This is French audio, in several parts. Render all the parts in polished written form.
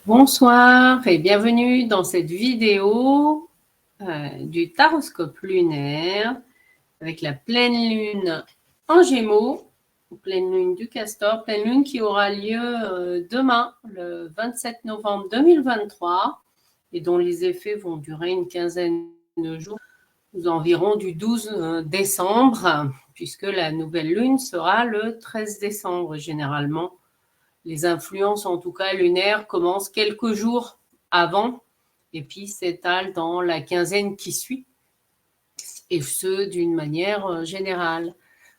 Bonsoir et bienvenue dans cette vidéo du taroscope lunaire avec la pleine lune en Gémeaux, pleine lune du Castor, pleine lune qui aura lieu demain, le 27 novembre 2023 et dont les effets vont durer une quinzaine de jours, environ du 12 décembre, puisque la nouvelle lune sera le 13 décembre généralement. Les influences, en tout cas lunaires, commencent quelques jours avant et puis s'étalent dans la quinzaine qui suit, et ce, d'une manière générale.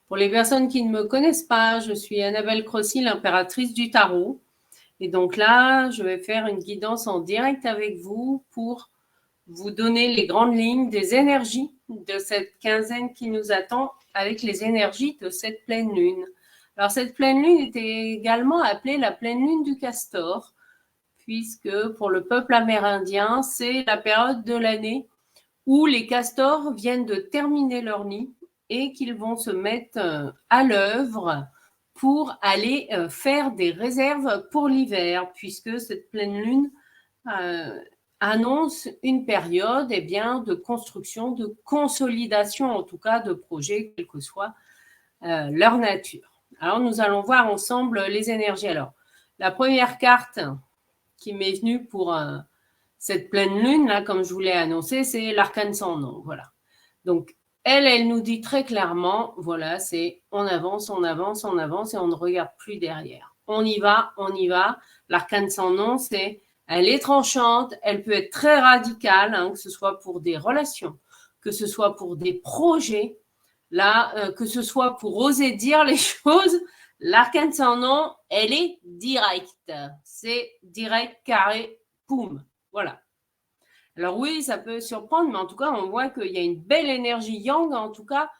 Pour les personnes qui ne me connaissent pas, je suis Annabelle Crossy, l'impératrice du tarot. Et donc là, je vais faire une guidance en direct avec vous pour vous donner les grandes lignes des énergies de cette quinzaine qui nous attend avec les énergies de cette pleine lune. Alors, cette pleine lune était également appelée la pleine lune du Castor, puisque pour le peuple amérindien, c'est la période de l'année où les castors viennent de terminer leur nid et qu'ils vont se mettre à l'œuvre pour aller faire des réserves pour l'hiver, puisque cette pleine lune annonce une période de construction, de consolidation en tout cas de projets, quelle que soit leur nature. Alors, nous allons voir ensemble les énergies. Alors, la première carte qui m'est venue pour cette pleine lune, là, comme je vous l'ai annoncé, c'est l'arcane sans nom. Voilà. Donc, elle nous dit très clairement, voilà, c'est on avance, on avance, on avance et on ne regarde plus derrière. On y va, on y va. L'arcane sans nom, c'est, elle est tranchante, elle peut être très radicale, hein, que ce soit pour des relations, que ce soit pour des projets, là, que ce soit pour oser dire les choses, l'arcane sans nom, elle est directe. C'est direct, carré, poum. Voilà. Alors oui, ça peut surprendre, mais en tout cas, on voit qu'il y a une belle énergie yang, en tout cas,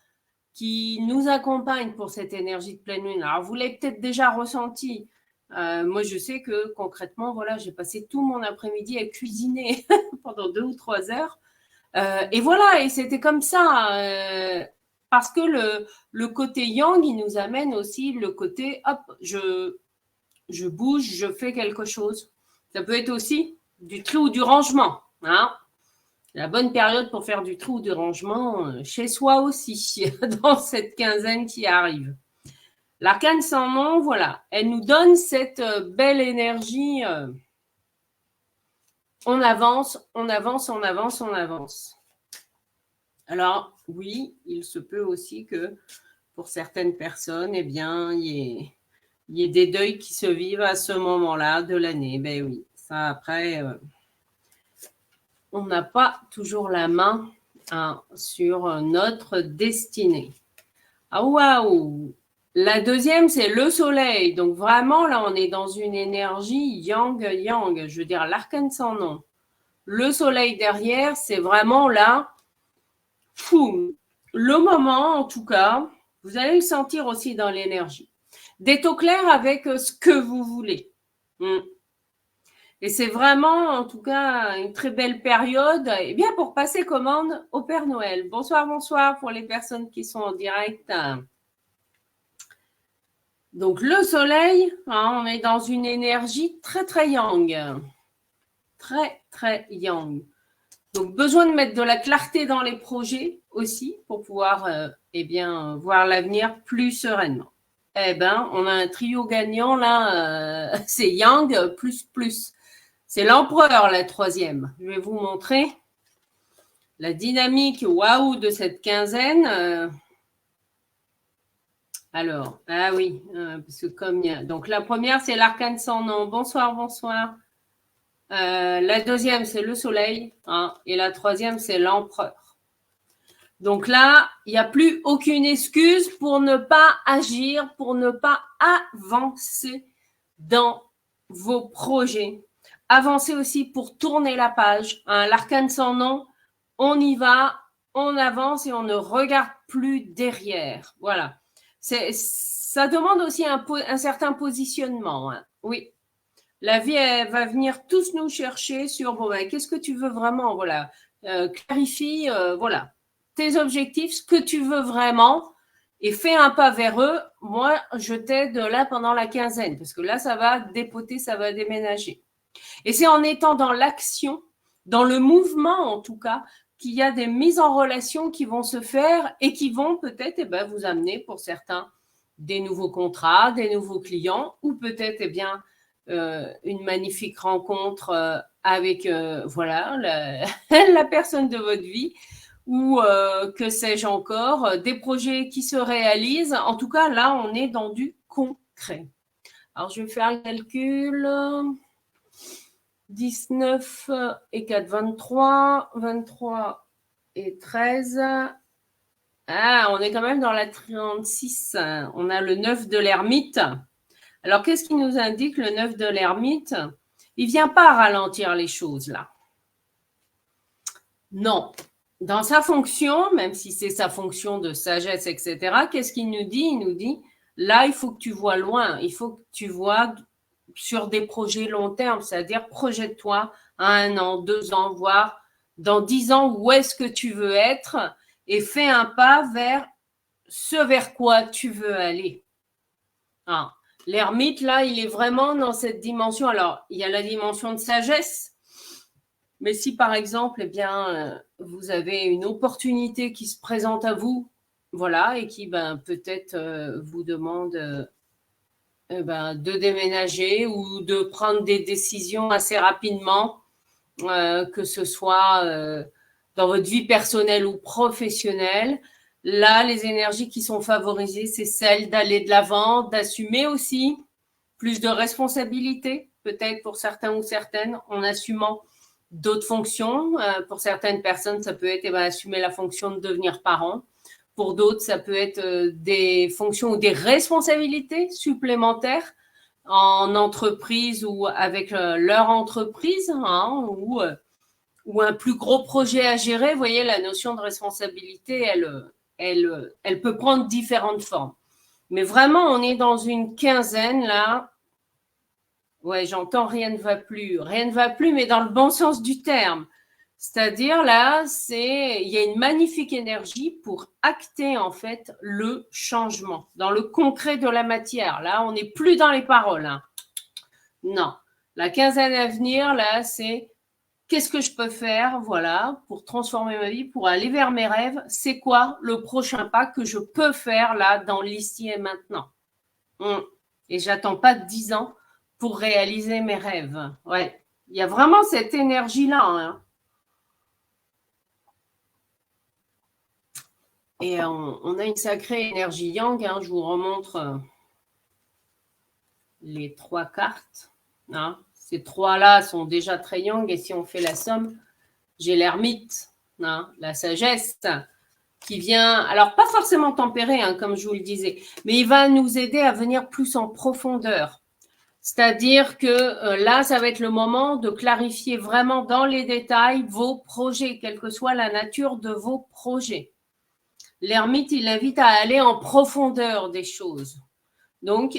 qui nous accompagne pour cette énergie de pleine lune. Alors, vous l'avez peut-être déjà ressenti. Moi, je sais que concrètement, voilà, j'ai passé tout mon après-midi à cuisiner pendant 2 ou 3 heures. Et voilà, et c'était comme ça. Parce que le côté yang, il nous amène aussi le côté, hop, je bouge, je fais quelque chose. Ça peut être aussi du tri ou du rangement. Hein, la bonne période pour faire du tri ou du rangement chez soi aussi, dans cette quinzaine qui arrive. L'arcane sans nom, voilà, elle nous donne cette belle énergie. On avance, on avance, on avance, on avance. Alors, oui, il se peut aussi que pour certaines personnes, eh bien, il y ait des deuils qui se vivent à ce moment-là de l'année. Ben oui, ça après, on n'a pas toujours la main sur notre destinée. Ah waouh! La deuxième, c'est le soleil. Donc vraiment, là, on est dans une énergie yang-yang. Je veux dire, l'arcane sans nom. Le soleil derrière, c'est vraiment là, fou. Le moment, en tout cas, vous allez le sentir aussi dans l'énergie. D'être au clair avec ce que vous voulez. Et c'est vraiment, en tout cas, une très belle période bien pour passer commande au Père Noël. Bonsoir, bonsoir pour les personnes qui sont en direct. Donc, le soleil, on est dans une énergie très, très yang. Très, très yang. Donc, besoin de mettre de la clarté dans les projets aussi pour pouvoir voir l'avenir plus sereinement. Eh bien, on a un trio gagnant là, c'est yang plus. C'est l'empereur, la troisième. Je vais vous montrer la dynamique waouh de cette quinzaine. Alors, ah oui, parce que comme il y a... Donc, la première, c'est l'arcane sans nom. Bonsoir, bonsoir. La deuxième, c'est le soleil. Et la troisième, c'est l'empereur. Donc là, il n'y a plus aucune excuse pour ne pas agir, pour ne pas avancer dans vos projets. Avancer aussi pour tourner la page. L'arcane sans nom, on y va, on avance et on ne regarde plus derrière. Voilà. Ça demande aussi un certain positionnement. Oui. La vie, elle va venir tous nous chercher sur qu'est-ce que tu veux vraiment, voilà. Clarifie, voilà, tes objectifs, ce que tu veux vraiment, et fais un pas vers eux. Moi, je t'aide là pendant la quinzaine, parce que là, ça va dépoter, ça va déménager. Et c'est en étant dans l'action, dans le mouvement en tout cas, qu'il y a des mises en relation qui vont se faire et qui vont peut-être vous amener pour certains des nouveaux contrats, des nouveaux clients ou peut-être une magnifique rencontre avec voilà, la personne de votre vie ou que sais-je encore, des projets qui se réalisent. En tout cas, là, on est dans du concret. Alors, je vais faire le calcul. 19 et 4, 23. 23 et 13. Ah, on est quand même dans la 36. On a le 9 de l'ermite. Alors, qu'est-ce qui nous indique le 9 de l'ermite? Il ne vient pas ralentir les choses, là. Non. Dans sa fonction, même si c'est sa fonction de sagesse, etc., qu'est-ce qu'il nous dit? Il nous dit, là, il faut que tu vois loin. Il faut que tu vois sur des projets long terme, c'est-à-dire projette-toi à 1 an, 2 ans, voire dans 10 ans, où est-ce que tu veux être et fais un pas vers ce vers quoi tu veux aller. Ah. L'ermite, là, il est vraiment dans cette dimension. Alors, il y a la dimension de sagesse, mais si par exemple, vous avez une opportunité qui se présente à vous, voilà, et qui peut-être vous demande de déménager ou de prendre des décisions assez rapidement, que ce soit dans votre vie personnelle ou professionnelle. Là, les énergies qui sont favorisées, c'est celles d'aller de l'avant, d'assumer aussi plus de responsabilités, peut-être pour certains ou certaines, en assumant d'autres fonctions. Pour certaines personnes, ça peut être assumer la fonction de devenir parent. Pour d'autres, ça peut être des fonctions ou des responsabilités supplémentaires en entreprise ou avec leur entreprise, hein, ou un plus gros projet à gérer. Vous voyez, la notion de responsabilité, elle peut prendre différentes formes. Mais vraiment, on est dans une quinzaine là. Ouais, j'entends rien ne va plus. Rien ne va plus, mais dans le bon sens du terme. C'est-à-dire là, il y a une magnifique énergie pour acter en fait le changement dans le concret de la matière. Là, on n'est plus dans les paroles. Hein. Non. La quinzaine à venir, là, c'est qu'est-ce que je peux faire, voilà, pour transformer ma vie, pour aller vers mes rêves. C'est quoi le prochain pas que je peux faire là dans l'ici et maintenant. Et j'attends pas 10 ans pour réaliser mes rêves. Ouais. Il y a vraiment cette énergie-là. Hein. Et on a une sacrée énergie yang. Hein. Je vous remontre les 3 cartes. Hein. Ces 3-là sont déjà très yang. Et si on fait la somme, j'ai l'ermite, hein, la sagesse, qui vient, alors pas forcément tempéré, hein, comme je vous le disais, mais il va nous aider à venir plus en profondeur. C'est-à-dire que là, ça va être le moment de clarifier vraiment dans les détails vos projets, quelle que soit la nature de vos projets. L'ermite, il invite à aller en profondeur des choses. Donc,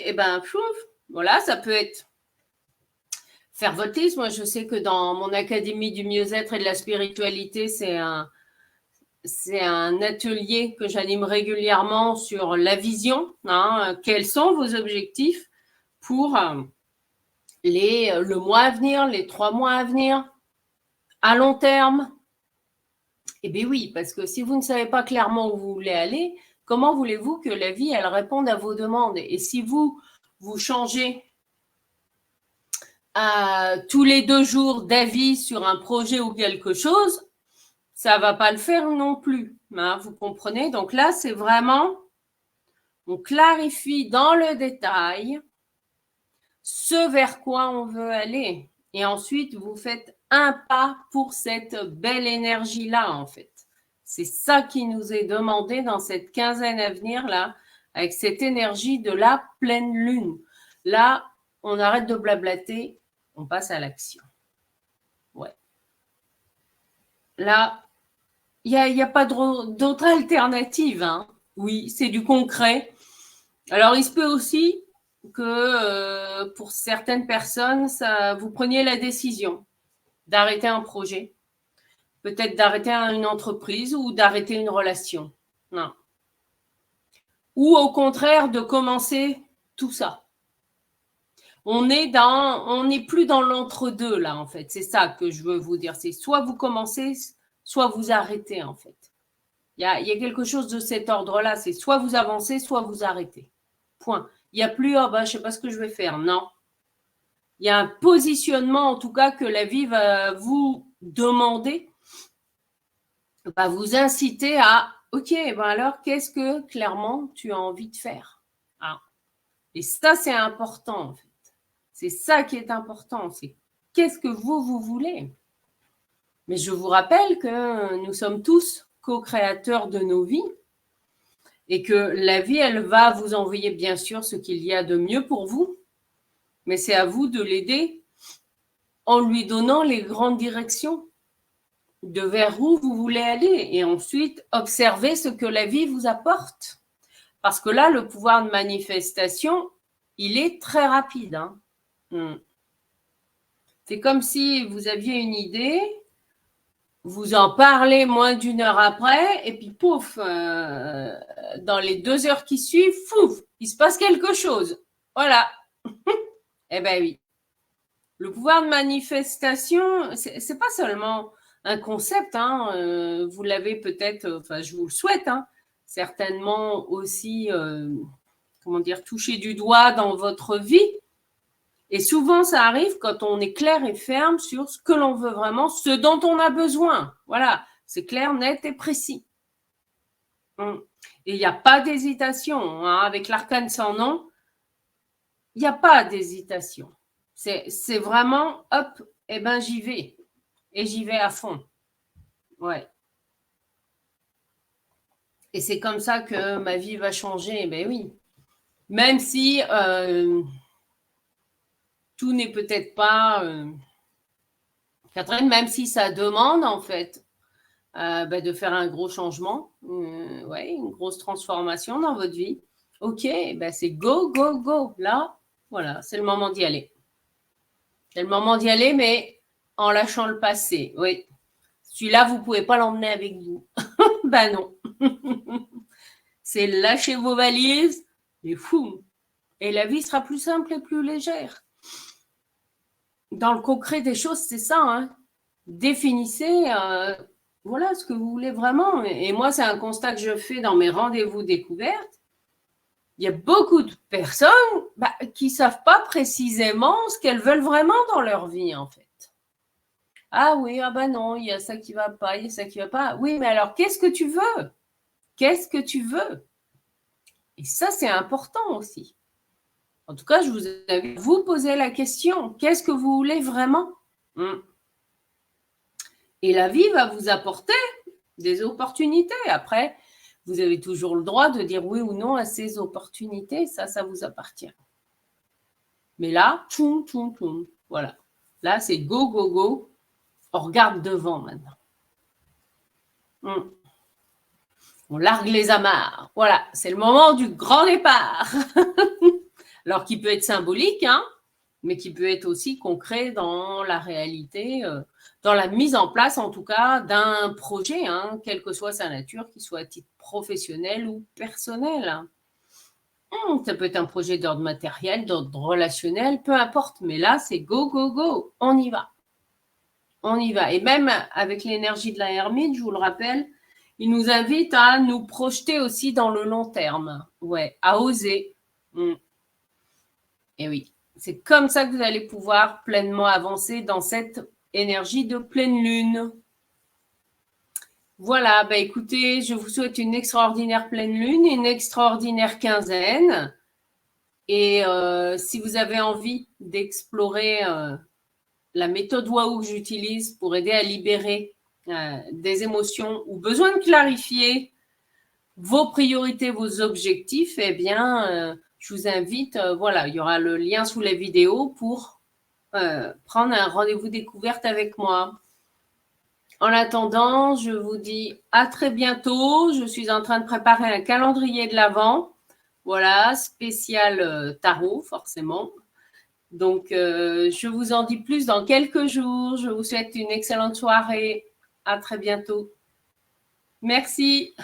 voilà, ça peut être faire votre liste. Moi, je sais que dans mon académie du mieux-être et de la spiritualité, c'est un atelier que j'anime régulièrement sur la vision. Hein, quels sont vos objectifs pour le mois à venir, les 3 mois à venir, à long terme? Eh bien oui, parce que si vous ne savez pas clairement où vous voulez aller, comment voulez-vous que la vie, elle réponde à vos demandes? Et si vous changez tous les 2 jours d'avis sur un projet ou quelque chose, ça ne va pas le faire non plus. Hein, vous comprenez? Donc là, c'est vraiment, on clarifie dans le détail ce vers quoi on veut aller. Et ensuite, vous faites un pas pour cette belle énergie-là, en fait. C'est ça qui nous est demandé dans cette quinzaine à venir, là, avec cette énergie de la pleine lune. Là, on arrête de blablater, on passe à l'action. Ouais. Là, il n'y a pas d'autre alternative. Hein. Oui, c'est du concret. Alors, il se peut aussi que pour certaines personnes, vous preniez la décision d'arrêter un projet, peut-être d'arrêter une entreprise ou d'arrêter une relation. Non. Ou au contraire, de commencer tout ça. On n'est plus dans l'entre-deux, là, en fait. C'est ça que je veux vous dire. C'est soit vous commencez, soit vous arrêtez, en fait. Il y a quelque chose de cet ordre-là. C'est soit vous avancez, soit vous arrêtez. Point. Il n'y a plus, oh, je ne sais pas ce que je vais faire. Non. Il y a un positionnement, en tout cas, que la vie va vous demander, va vous inciter à, ok, alors, qu'est-ce que, clairement, tu as envie de faire? Et ça, c'est important, en fait. C'est ça qui est important. C'est qu'est-ce que vous voulez? Mais je vous rappelle que nous sommes tous co-créateurs de nos vies et que la vie, elle va vous envoyer bien sûr ce qu'il y a de mieux pour vous, mais c'est à vous de l'aider en lui donnant les grandes directions de vers où vous voulez aller et ensuite observer ce que la vie vous apporte. Parce que là, le pouvoir de manifestation, il est très rapide. C'est comme si vous aviez une idée, vous en parlez moins d'une heure après, et puis pouf, dans les 2 heures qui suivent, fouf, il se passe quelque chose. Voilà. Eh bien oui. Le pouvoir de manifestation, c'est pas seulement un concept, vous l'avez peut-être, enfin je vous le souhaite, certainement aussi, touché du doigt dans votre vie. Et souvent, ça arrive quand on est clair et ferme sur ce que l'on veut vraiment, ce dont on a besoin. Voilà, c'est clair, net et précis. Et il n'y a pas d'hésitation. Avec l'arcane sans nom, il n'y a pas d'hésitation. C'est vraiment, hop, j'y vais. Et j'y vais à fond. Ouais. Et c'est comme ça que ma vie va changer. Ben oui. Même si tout n'est peut-être pas... Catherine, même si ça demande, en fait, de faire un gros changement, une grosse transformation dans votre vie. Ok, c'est go, go, go. Là, voilà, c'est le moment d'y aller. C'est le moment d'y aller, mais en lâchant le passé. Oui. Celui-là, vous ne pouvez pas l'emmener avec vous. Ben non. C'est lâcher vos valises et fou. Et la vie sera plus simple et plus légère. Dans le concret des choses, c'est ça. Définissez voilà ce que vous voulez vraiment. Et moi, c'est un constat que je fais dans mes rendez-vous découvertes. Il y a beaucoup de personnes qui ne savent pas précisément ce qu'elles veulent vraiment dans leur vie, en fait. Ah oui, non, il y a ça qui ne va pas, il y a ça qui ne va pas. Oui, mais alors, qu'est-ce que tu veux? Qu'est-ce que tu veux? Et ça, c'est important aussi. En tout cas, je vous invite à vous poser la question. Qu'est-ce que vous voulez vraiment? Et la vie va vous apporter des opportunités. Après, vous avez toujours le droit de dire oui ou non à ces opportunités. Ça vous appartient. Mais là, tchoum. Voilà. Là, c'est go, go, go. On regarde devant maintenant. On largue les amarres. Voilà, c'est le moment du grand départ. Alors, qui peut être symbolique, mais qui peut être aussi concret dans la réalité, dans la mise en place, en tout cas, d'un projet, quelle que soit sa nature, qu'il soit à titre professionnel ou personnel. Ça peut être un projet d'ordre matériel, d'ordre relationnel, peu importe. Mais là, c'est go, go, go. On y va. On y va. Et même avec l'énergie de la hermine, je vous le rappelle, il nous invite à nous projeter aussi dans le long terme. Ouais, à oser. Et oui, c'est comme ça que vous allez pouvoir pleinement avancer dans cette énergie de pleine lune. Voilà, écoutez, je vous souhaite une extraordinaire pleine lune, une extraordinaire quinzaine. Et si vous avez envie d'explorer la méthode Waouh que j'utilise pour aider à libérer des émotions ou besoin de clarifier vos priorités, vos objectifs, eh bien, je vous invite, voilà, il y aura le lien sous la vidéo pour prendre un rendez-vous découverte avec moi. En attendant, je vous dis à très bientôt. Je suis en train de préparer un calendrier de l'Avent. Voilà, spécial tarot, forcément. Donc, je vous en dis plus dans quelques jours. Je vous souhaite une excellente soirée. À très bientôt. Merci.